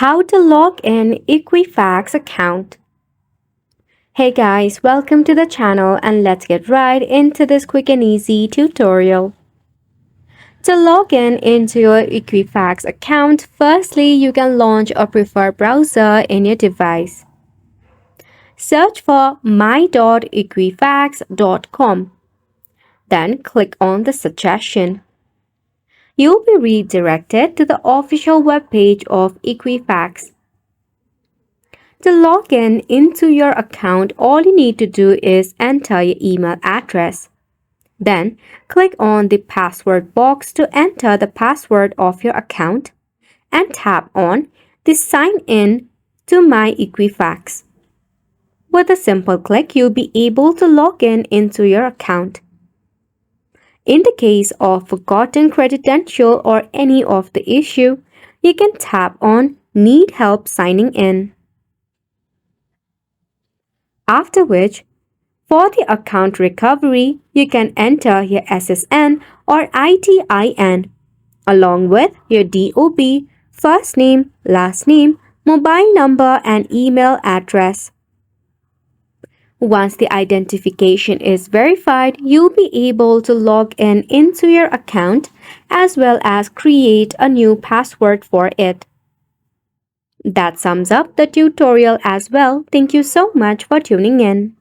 How to log in Equifax account. Hey guys, welcome to the channel and let's get right into this quick and easy tutorial. To log in into your Equifax account, firstly you can launch a preferred browser in your device. Search for my.equifax.com. Then click on the suggestion. You'll be redirected to the official webpage of Equifax. To log in into your account, all you need to do is enter your email address. Then, click on the password box to enter the password of your account and tap on the Sign In to My Equifax. With a simple click, you'll be able to log in into your account. In the case of forgotten credential or any of the issue, you can tap on Need Help Signing In. After which, for the account recovery, you can enter your SSN or ITIN along with your DOB, first name, last name, mobile number and email address. Once the identification is verified, you'll be able to log in into your account as well as create a new password for it. That sums up the tutorial as well. Thank you so much for tuning in.